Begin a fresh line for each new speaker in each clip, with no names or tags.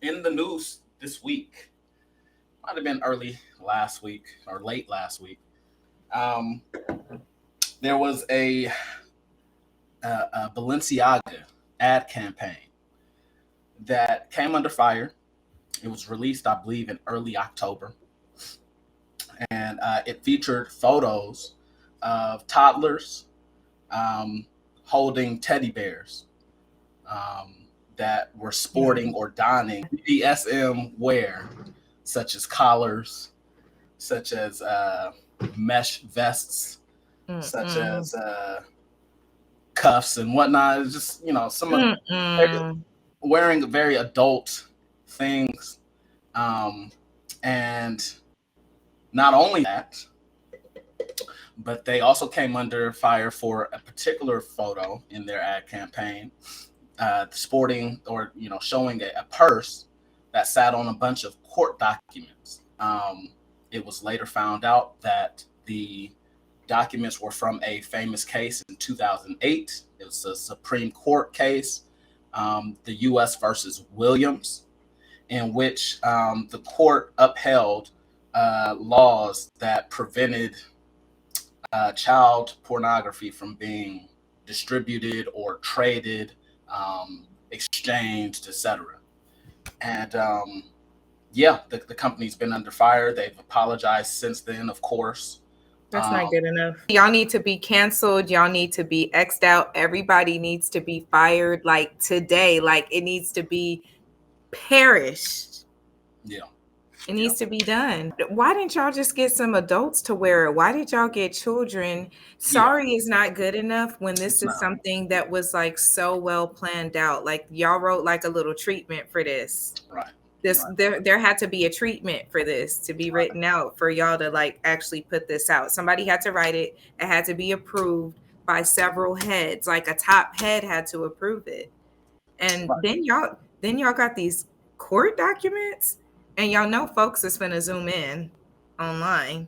in the news this week, might have been early last week or late last week. Um, there was a Balenciaga ad campaign that came under fire. It was released, I believe, in early October, and it featured photos of toddlers um, holding teddy bears um, that were sporting or donning BDSM wear, such as collars, such as mesh vests, such
Mm-mm.
as cuffs and whatnot. It's just some of
Mm-mm.
wearing very adult things, um, and not only that, but they also came under fire for a particular photo in their ad campaign, sporting or showing a purse that sat on a bunch of court documents. It was later found out that the documents were from a famous case in 2008. It was a Supreme Court case, the U.S. versus Williams, in which the court upheld laws that prevented child pornography from being distributed or traded, exchanged, etc. And yeah, the company's been under fire. They've apologized since then, of course.
That's not good enough. Y'all need to be canceled. Y'all need to be X'd out. Everybody needs to be fired like today. Like it needs to be perished.
Yeah.
It needs to be done. Why didn't y'all just get some adults to wear it? Why did y'all get children?
Yeah.
Sorry is not good enough when this
It's
is
not.
something that was like so well planned out. Like y'all wrote like a little treatment for this.
Right.
This
Right.
there had to be a treatment for this to be
Right.
written out for y'all to like actually put this out. Somebody had to write it. It had to be approved by several heads. Like a top head had to approve it. And
Right.
then y'all got these court documents, and y'all know folks is gonna zoom in online.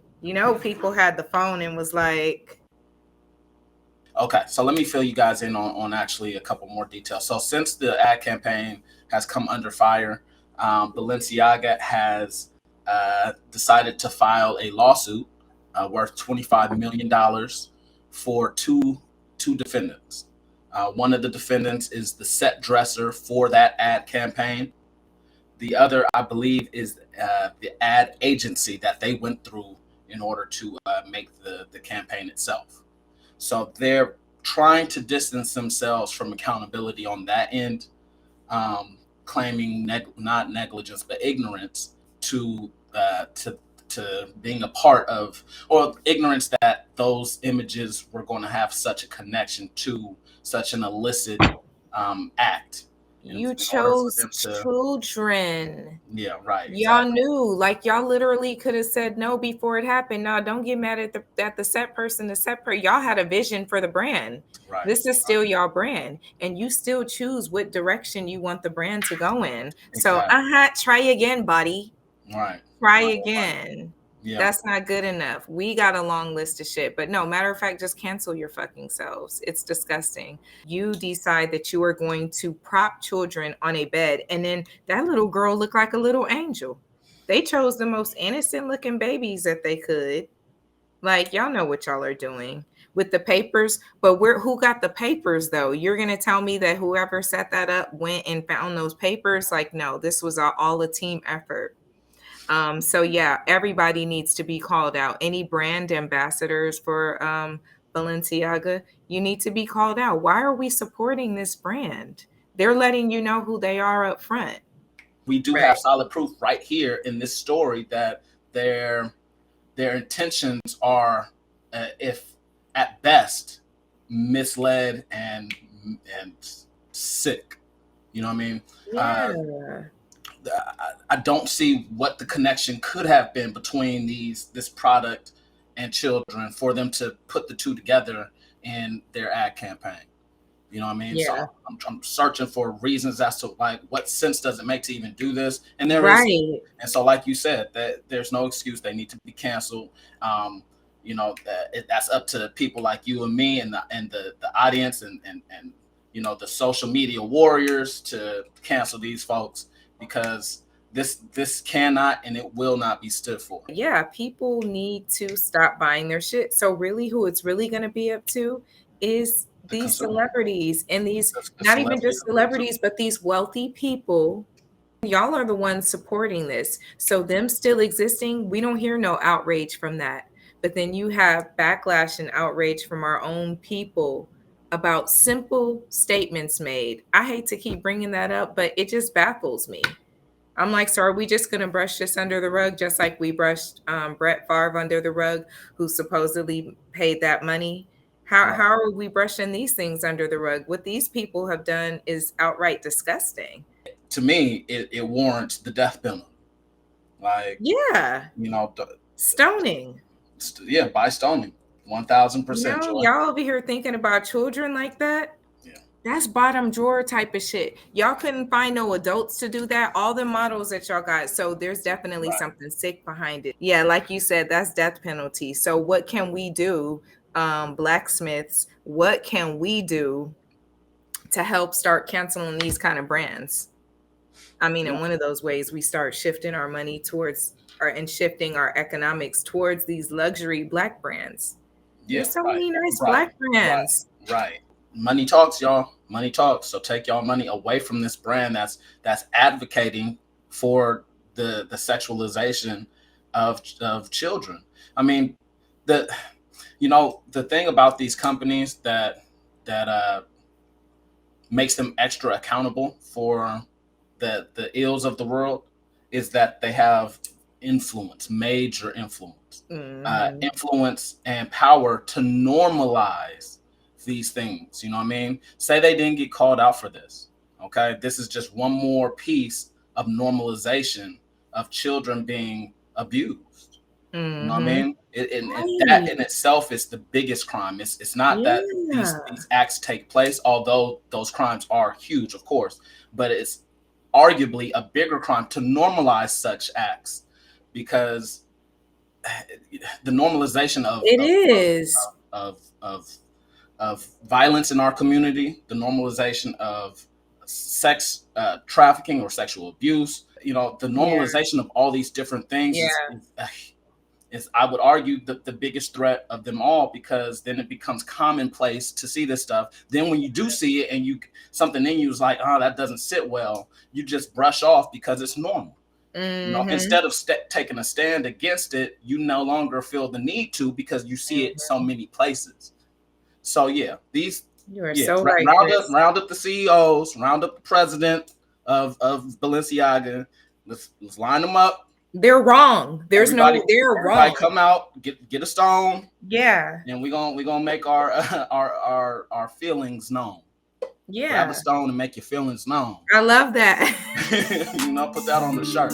People had the phone and was like,
Okay, so let me fill you guys in on actually a couple more details. So since the ad campaign has come under fire, Balenciaga has decided to file a lawsuit worth $25 million for two defendants. One of the defendants is the set dresser for that ad campaign. The other, I believe, is the ad agency that they went through in order to make the campaign itself. So they're trying to distance themselves from accountability on that end, claiming not negligence but ignorance to being a part of, or ignorance that those images were going to have such a connection to such an illicit act.
you
In order for
chose
them to,
children.
yeah, right,
Y'all
exactly,
knew, like y'all literally could have said no before it happened. No, don't get mad at the set person. Y'all had a vision for the brand.
right,
This is still y'all brand, and you still choose what direction you want the brand to go in. So,
exactly,
try again, buddy.
right,
Try
right, right,
again.
yeah,
That's not good enough. We got a long list of shit. But no, matter of fact, just cancel your fucking selves. It's disgusting. You decide that you are going to prop children on a bed, and then that little girl looked like a little angel. They chose the most innocent looking babies that they could. Like, y'all know what y'all are doing with the papers, but who got the papers though? You're gonna tell me that whoever set that up went and found those papers? Like, no, this was all a team effort. So yeah, everybody needs to be called out. Any brand ambassadors for Balenciaga, you need to be called out. Why are we supporting this brand? They're letting you know who they are up front.
we do
Right.
have solid proof right here in this story that their their intentions are, if at best, misled and sick. You know what I mean? Uh,
Yeah.
I don't see what the connection could have been between this product and children for them to put the two together in their ad campaign. You know what I mean? So
Yeah.
I'm searching for reasons as to like what sense does it make to even do this, and there is.
Right.
And so, like you said, that there's no excuse. They need to be canceled. Um, that's up to people like you and me and the audience and the social media warriors to cancel these folks because this cannot and it will not be stood for.
Yeah, people need to stop buying their shit. So really who it's really going to be up to is
The
these
consumer.
celebrities and these,
The
not even
celebrity
just
of the consumer.
celebrities, but these wealthy people. Y'all are the ones supporting this. So them still existing, we don't hear no outrage from that. But then you have backlash and outrage from our own people about simple statements made. I hate to keep bringing that up, but it just baffles me. I'm like, so are we just going to brush this under the rug, just like we brushed Brett Favre under the rug, who supposedly paid that money? How are we brushing these things under the rug? What these people have done is outright disgusting.
To me, it warrants the death penalty. Like,
yeah, stoning.
Yeah, by stoning, 1000%.
Y'all over here thinking about children like that. That's bottom drawer type of shit. Y'all couldn't find no adults to do that. All the models that y'all got. So there's definitely something sick behind it. Yeah, like you said, that's death penalty. So what can we do, blacksmiths? What can we do to help start canceling these kind of brands? I mean, in one of those ways, we start shifting our money towards and shifting our economics towards these luxury Black brands. There's so many nice Black brands.
Right. Money talks, y'all. Money talks. So take y'all money away from this brand that's advocating for the sexualization of children. I mean, the thing about these companies that makes them extra accountable for the ills of the world is that they have influence, major influence, influence and power to normalize these things. You know what I mean? Say they didn't get called out for this. Okay. This is just one more piece of normalization of children being abused. You know what I mean? And that in itself is the biggest crime. It's not that these acts take place, although those crimes are huge, of course, but it's arguably a bigger crime to normalize such acts, because the normalization of violence in our community, the normalization of sex trafficking or sexual abuse, the normalization of all these different things is I would argue the biggest threat of them all, because then it becomes commonplace to see this stuff. Then when you do see it and something in you is like, oh, that doesn't sit well, you just brush off because it's normal. Instead of taking a stand against it, you no longer feel the need to, because you see it in so many places. So yeah, round up the CEOs, round up the president of Balenciaga. Let's line them up.
They're wrong. They're wrong.
Come out, get a stone.
Yeah.
And we're gonna make our feelings known.
Yeah.
Grab a stone and make your feelings known.
I love that.
Put that on the shirt.